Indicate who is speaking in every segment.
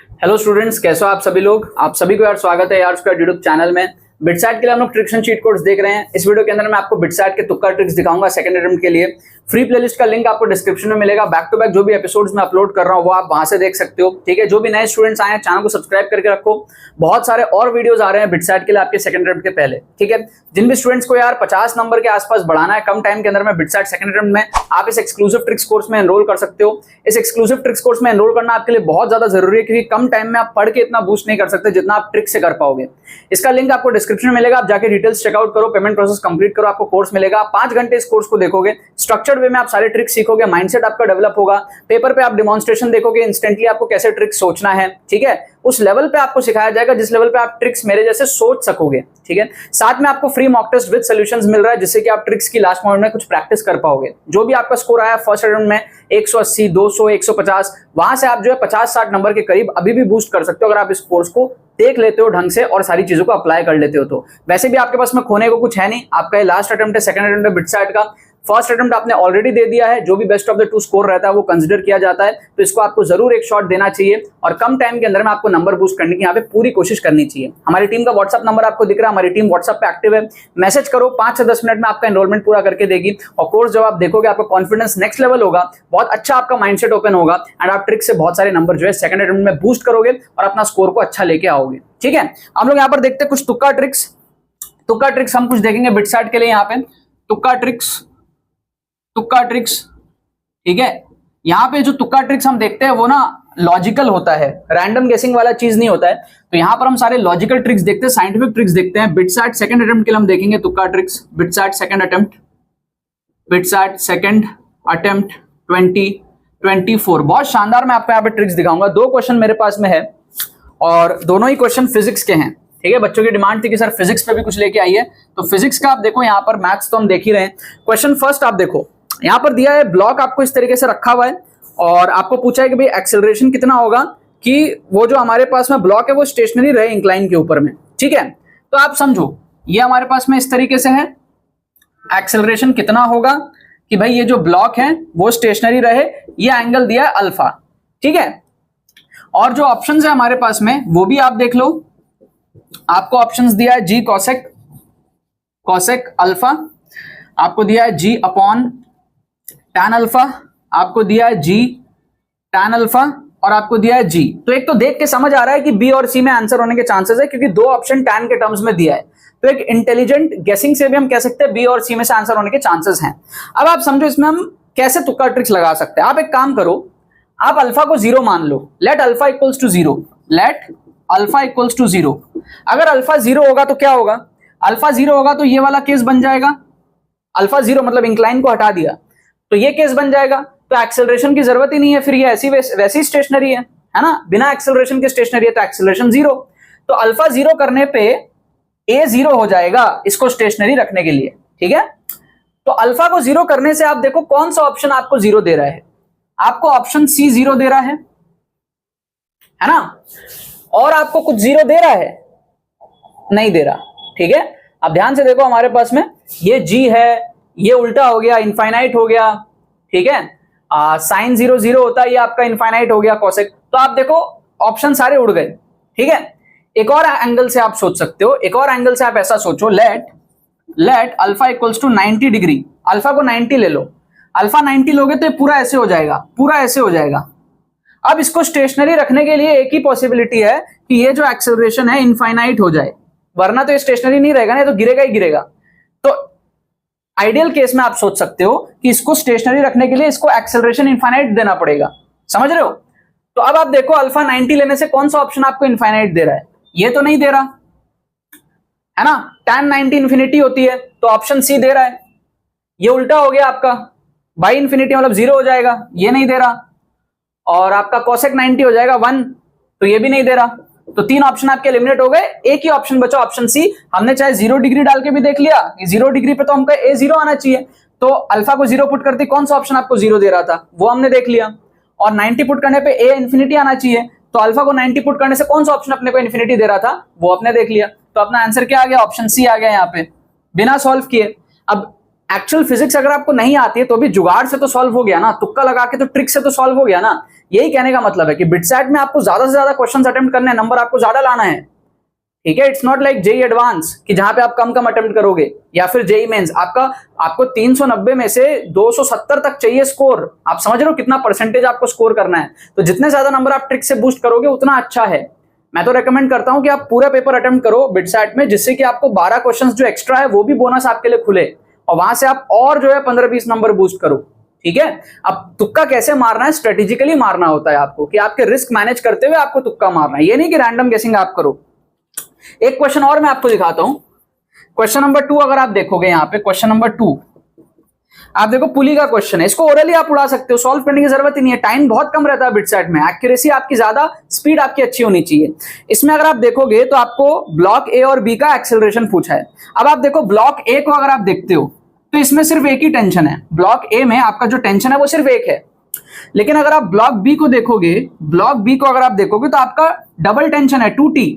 Speaker 1: Hello students, कैसे हो आप सभी लोग। आप सभी को यार स्वागत है यार उसका यूट्यूब चैनल में। बिटसैट के लिए हम लोग ट्रिक्स एंड चीट कोड्स देख रहे हैं। इस वीडियो के अंदर मैं आपको बिटसैट के तुक्का ट्रिक्स दिखाऊंगा सेकंड अटेम्प्ट के लिए। फ्री प्लेलिस्ट का लिंक आपको डिस्क्रिप्शन में मिलेगा। बैक टू बैक जो भी एपिसोड्स मैं अपलोड कर रहा हूँ वो आप वहां से देख सकते हो। ठीक है, जो भी नए स्टूडेंट्स आए हैं चैनल को सब्सक्राइब करके रखो। बहुत सारे और वीडियोस आ रहे हैं बिटसैट के लिए आपके सेकंड अटेम्प्ट के पहले। ठीक है, जिन भी स्टूडेंट्स को यार 50 नंबर के आसपास बढ़ाना है कम टाइम के अंदर में बिटसैट सेकंड अटेम्प्ट में, आप इस एक्सक्लूसिव ट्रिक्स कोर्स में एनरोल कर सकते हो। इस एक्सक्लूसिव ट्रिक्स कोर्स में एनरोल करना आपके लिए बहुत ज्यादा जरूरी है, क्योंकि कम टाइम में आप पढ़ के इतना बूस्ट नहीं कर सकते जितना आप ट्रिक से कर पाओगे। इसका लिंक आपको डिस्क्रिप्शन में मिलेगा, आप जाके डिटेल्स चेकआउट करो, पेमेंट प्रोसेस कंप्लीट करो, आपको कोर्स मिलेगा। 5 घंटे इस कोर्स को देखोगे, स्ट्रक्चर्ड वे में आप सारे ट्रिक्स सीखोगे, माइंडसेट आपका डेवलप होगा। पेपर पे आप डेमोन्स्ट्रेशन देखोगे, इंस्टेंटली आपको कैसे ट्रिक सोचना है। ठीक है, उस लेवल पे आपको सिखाया जाएगा जिस लेवल पे आप ट्रिक्स मेरे जैसे सोच सकोगे। ठीक है, साथ में आपको free mock test with solutions मिल रहा है, जिससे कि आप ट्रिक्स की लास्ट मोमेंट में कुछ प्रैक्टिस कर पाओगे। जो भी आपका स्कोर आया फर्स्ट अटेम्प्ट में 180, 200, 150, वहां से आप जो है 50-60 नंबर के करीब अभी भी बूस्ट कर सकते हो अगर आप इस कोर्स को देख लेते हो ढंग से और सारी चीजों को अप्लाई कर लेते हो तो। वैसे भी आपके पास में खोने को कुछ है नहीं। आपका ये लास्ट अटेम्प्ट है सेकंड अटेम्प्ट है बिटसैट का। फर्स्ट अटेम्प्ट आपने ऑलरेडी दे दिया है, जो भी बेस्ट ऑफ द 2 स्कोर रहता है वो कंसीडर किया जाता है, तो इसको आपको जरूर एक शॉट देना चाहिए और कम टाइम के अंदर में आपको नंबर बूस्ट करने की यहाँ पे पूरी कोशिश करनी चाहिए। हमारी टीम का व्हाट्सअप नंबर आपको दिख रहा है, हमारी टीम व्हाट्सअप पे एक्टिव है। मैसेज करो, 5 से 10 मिनट में आपका एनरोलमेंट पूरा करके देगी और कोर्स जब आप देखोगे आपका कॉन्फिडेंस नेक्स्ट लेवल होगा, बहुत अच्छा आपका माइंडसेट ओपन होगा एंड आप ट्रिक से बहुत सारे नंबर जो है सेकंड अटेम्प्ट में बूस्ट करोगे और अपना स्कोर को अच्छा लेके आओगे। ठीक है, हम लोग यहाँ पर देखते हैं कुछ तुक्का ट्रिक्स हम कुछ देखेंगे बिटसैट के लिए। यहाँ पे तुक्का ट्रिक्स ठीक है, यहाँ पे जो तुक्का ट्रिक्स हम देखते हैं वो ना लॉजिकल होता है, रैंडम गेसिंग वाला चीज नहीं होता है। तो यहाँ पर हम सारे लॉजिकल ट्रिक्स देखते हैं, साइंटिफिक ट्रिक्स देखते हैं। बिटसैट सेकंड अटेम्प्ट के लिए हम देखेंगे तुक्का ट्रिक्स। बिटसैट सेकंड अटेम्प्ट 2024, बहुत शानदार मैं आपको यहाँ पे ट्रिक्स दिखाऊंगा। 2 क्वेश्चन मेरे पास में है और दोनों ही क्वेश्चन फिजिक्स के हैं। ठीक है, बच्चों की डिमांड थी कि सर फिजिक्स पे भी कुछ लेके आइए, तो फिजिक्स का आप देखो, यहाँ पर मैथ्स तो हम देख ही रहे हैं। क्वेश्चन फर्स्ट आप देखो, यहाँ पर दिया है ब्लॉक आपको इस तरीके से रखा हुआ है और आपको पूछा है कि भाई एक्सेलरेशन कितना होगा कि वो जो हमारे पास में ब्लॉक है वो स्टेशनरी रहे इंक्लाइन के ऊपर में। ठीक है, तो आप समझो ये हमारे पास में इस तरीके से है, एक्सेलरेशन कितना होगा कि भाई ये जो ब्लॉक है वो स्टेशनरी रहे, ये एंगल दिया है अल्फा। ठीक है, और जो ऑप्शंस है हमारे पास में वो भी आप देख लो। आपको ऑप्शंस दिया है जी कॉसेक अल्फा, आपको दिया है जी अपॉन टैन अल्फा, आपको दिया है जी टैन अल्फा और आपको दिया है जी। तो एक तो देख के समझ आ रहा है कि बी और सी में आंसर होने के चांसेस है, क्योंकि 2 ऑप्शन टैन के टर्म्स में दिया है। तो एक इंटेलिजेंट गेसिंग से भी हम कह सकते हैं बी और सी में से आंसर होने के चांसेस हैं। अब आप समझो इसमें हम कैसे तुक्का ट्रिक्स लगा सकते हैं। आप एक काम करो, आप अल्फा को 0 मान लो, let alpha equals to 0, let alpha equals to 0। अगर अल्फा 0 होगा तो क्या होगा, अल्फा 0 होगा तो ये वाला केस बन जाएगा। अल्फा 0 मतलब इंक्लाइन को हटा दिया तो ये केस बन जाएगा, तो एक्सेलरेशन की जरूरत ही नहीं है, फिर ये ऐसी वैसी स्टेशनरी है ना, बिना एक्सेलरेशन के स्टेशनरी है, तो एक्सेलरेशन 0। तो अल्फा 0 करने पे ए 0 हो जाएगा इसको स्टेशनरी रखने के लिए। ठीक है, तो अल्फा को 0 करने से आप देखो कौन सा ऑप्शन आपको 0 दे रहा है। आपको ऑप्शन सी 0 दे रहा है ना, और आपको कुछ 0 दे रहा है, नहीं दे रहा। ठीक है, अब ध्यान से देखो, हमारे पास में ये जी है, ये उल्टा हो गया, इनफाइनाइट हो गया। ठीक है, साइन 0 0 होता है, ये आपका इनफाइनाइट हो गया कॉसेक। तो आप देखो ऑप्शन सारे उड़ गए। ठीक है, एक और एंगल से आप सोच सकते हो, एक और एंगल से आप ऐसा सोचो, let alpha equals to 90 degree. Alpha को 90 ले लो, अल्फा 90 लोगे तो ये पूरा ऐसे हो जाएगा, पूरा ऐसे हो जाएगा। अब इसको स्टेशनरी रखने के लिए एक ही पॉसिबिलिटी है कि ये जो एक्सेलरेशन है इनफाइनाइट हो जाए, वरना तो ये स्टेशनरी नहीं रहेगा ना, तो गिरेगा ही गिरेगा। तो आइडियल केस में आप सोच सकते हो कि इसको स्टेशनरी रखने के लिए इसको एक्सेलरेशन इनफाइनाइट देना पड़ेगा। समझ रहे हो? तो अब आप देखो अल्फा 90 लेने से कौन सा ऑप्शन आपको इनफाइनाइट दे रहा है, ये तो नहीं दे रहा है ना। tan 90 इंफिनिटी होती है तो ऑप्शन सी दे रहा है, ये उल्टा हो गया आपका, बाई इंफिनिटी मतलब 0 हो जाएगा, ये नहीं दे रहा। और आपका cosec 90 हो जाएगा 1, तो ये भी नहीं दे रहा। तो 3 ऑप्शन आपके एलिमिनेट हो गए, एक ही ऑप्शन बचा ऑप्शन सी। हमने चाहे 0 डिग्री डाल के भी देख लिया, 0 डिग्री पे तो हमको ए 0 आना चाहिए, तो अल्फा को 0 पुट करते कौन सा ऑप्शन आपको 0 दे रहा था वो हमने देख लिया, और 90 पुट करने पे ए इंफिनिटी आना चाहिए, तो अल्फा को 90 पुट करने से कौन सा ऑप्शन अपने को इन्फिनिटी दे रहा था वो अपने देख लिया। तो अपना आंसर क्या आ गया, ऑप्शन सी आ गया यहाँ पे बिना सॉल्व किए। अब एक्चुअल फिजिक्स अगर आपको नहीं आती है तो भी जुगाड़ से तो सॉल्व हो गया ना, तुक्का लगा के तो ट्रिक से तो सॉल्व हो गया ना। यही कहने का मतलब है कि बिटसैट में आपको ज्यादा से ज्यादा क्वेश्चंस अटेम्प्ट करने हैं, नंबर आपको ज्यादा लाना है, ठीक है। It's not like JEE advance कि जहां पे आप कम कम अटेम्प्ट करोगे, या फिर जेई मेंस आपको 390 में से 270 तक चाहिए स्कोर। आप समझ रहे हो कितना परसेंटेज आपको स्कोर करना है। तो जितने ज्यादा नंबर आप ट्रिक से बूस्ट करोगे उतना अच्छा है। मैं तो रेकमेंड करता हूं कि आप पूरा पेपर अटेम्प्ट करो बिटसैट में, जिससे कि आपको 12 क्वेश्चंस जो एक्स्ट्रा है वो भी बोनस आपके लिए खुले, और वहां से आप और जो है 15-20 नंबर बूस्ट करो, ठीक है। अब तुक्का कैसे मारना है, स्ट्रेटेजिकली मारना होता है आपको, कि आपके रिस्क मैनेज करते हुए आपको तुक्का मारना है, ये नहीं कि रैंडम गेसिंग आप करो। एक क्वेश्चन और मैं आपको दिखाता हूं, क्वेश्चन नंबर 2 अगर आप देखोगे यहाँ पे, क्वेश्चन नंबर 2 आप देखो, पुली का क्वेश्चन है, इसको ओरली आप उड़ा सकते हो, सॉल्व करने की जरूरत ही नहीं है, टाइम बहुत कम रहता है बिटसैट में, एक्यूरेसी आपकी ज्यादा, स्पीड आपकी अच्छी होनी चाहिए। इसमें अगर आप देखोगे तो आपको ब्लॉक ए और बी का एक्सेलरेशन पूछा है। अब आप देखो ब्लॉक ए को अगर आप देखते हो तो इसमें सिर्फ एक ही टेंशन है, ब्लॉक ए में आपका जो टेंशन है वो सिर्फ एक है। लेकिन अगर आप ब्लॉक बी को देखोगे, ब्लॉक बी को अगर आप देखोगे तो आपका डबल टेंशन है, 2t,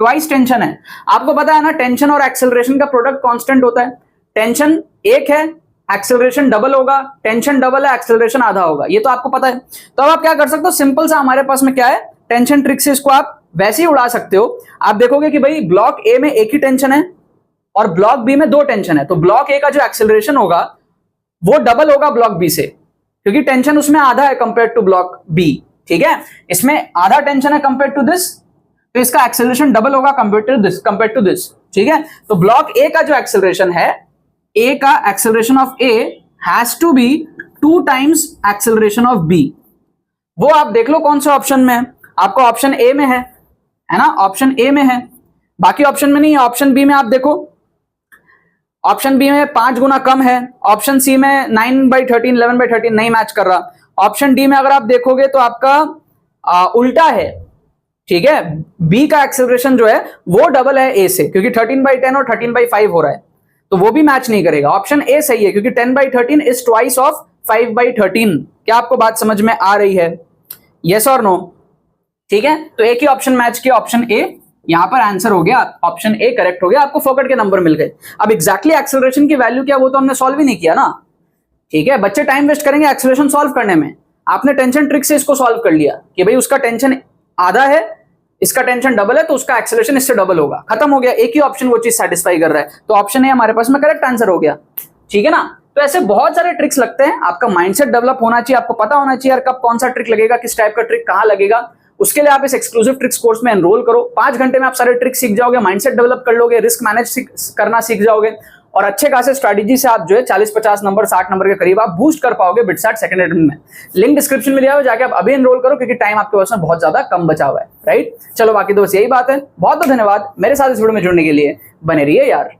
Speaker 1: ट्वाइस टेंशन है। आपको पता है ना टेंशन और एक्सेलरेशन का प्रोडक्ट कांस्टेंट होता है, टेंशन एक है, एक्सेलरेशन डबल होगा, टेंशन डबल है, एक्सेलरेशन आधा होगा, ये तो आपको पता है। तो अब आप क्या कर सकते हो, सिंपल सा हमारे पास में क्या है, टेंशन ट्रिक से इसको आप वैसे ही उड़ा सकते हो। आप देखोगे कि भाई ब्लॉक ए में एक ही टेंशन है और ब्लॉक बी में 2 टेंशन है, तो ब्लॉक ए का जो एक्सेलरेशन होगा वो डबल होगा ब्लॉक बी से, क्योंकि टेंशन उसमें आधा है कंपेयर टू ब्लॉक बी, ठीक है। इसमें आधा टेंशन है कंपेयर टू दिस, तो इसका एक्सेलरेशन डबल होगा कंपेयर टू दिस, ठीक है। तो ब्लॉक ए का जो एक्सेलरेशन है, ए का acceleration of A has to be 2 times acceleration of B. वो आप देख लो कौन से ऑप्शन में है, आपको ऑप्शन ए में है ना, ऑप्शन ए में है, बाकी ऑप्शन में नहीं है। ऑप्शन बी में आप देखो, ऑप्शन बी में 5 गुना कम है, ऑप्शन सी में 9/13 11/13 नहीं मैच कर रहा, ऑप्शन डी में अगर आप देखोगे तो आपका उल्टा है, ठीक है। बी का एक्सेलरेशन जो है वो डबल है ए से, क्योंकि 13/10 और 13/5 हो रहा है, तो वो भी मैच नहीं करेगा। ऑप्शन ए सही है, क्योंकि 10/13 इज ट्वाइस ऑफ 5/13। क्या आपको बात समझ में आ रही है, यस और नो, ठीक है। तो एक ही ऑप्शन मैच किया, ऑप्शन ए, यहां पर आंसर हो गया, ऑप्शन ए करेक्ट हो गया, आपको फोकट के नंबर मिल गए। अब एग्जैक्टली एक्सेलरेशन की वैल्यू क्या वो तो हमने सॉल्व ही नहीं किया ना, ठीक है। बच्चे टाइम वेस्ट करेंगे एक्सेलरेशन सॉल्व करने में, आपने टेंशन ट्रिक से इसको सॉल्व कर लिया कि भाई उसका टेंशन आधा है, इसका टेंशन डबल है, तो उसका एक्सेलरेशन इससे डबल होगा, खत्म हो गया। एक ही ऑप्शन वो चीज सेटिस्फाई कर रहा है, तो ऑप्शन ए हमारे पास में करेक्ट आंसर हो गया, ठीक है ना। तो ऐसे बहुत सारे ट्रिक्स लगते हैं, आपका माइंडसेट डेवलप होना चाहिए, आपको पता होना चाहिए यार कब कौन सा ट्रिक लगेगा, किस टाइप का ट्रिक कहां लगेगा। उसके लिए आप इस एक्सक्लूसिव ट्रिक्स कोर्स में एनरोल करो, 5 घंटे में आप सारे ट्रिक्स सीख जाओगे, माइंडसेट डेवलप कर लोगे, रिस्क मैनेज करना सीख जाओगे, और अच्छे खासे स्ट्रैटेजी से आप जो है 40-50 नंबर 60 नंबर के करीब आप बूस्ट कर पाओगे बिटसैट सेकंड अटेम्प्ट में। लिंक डिस्क्रिप्शन में दिया हुआ, जाके आप अभी एनरोल करो, क्योंकि टाइम आपके पास में बहुत ज्यादा कम बचा हुआ है, राइट। चलो बाकी तो बस यही बात है, बहुत बहुत धन्यवाद मेरे साथ इस वीडियो में जुड़ने के लिए, बने रहिए यार।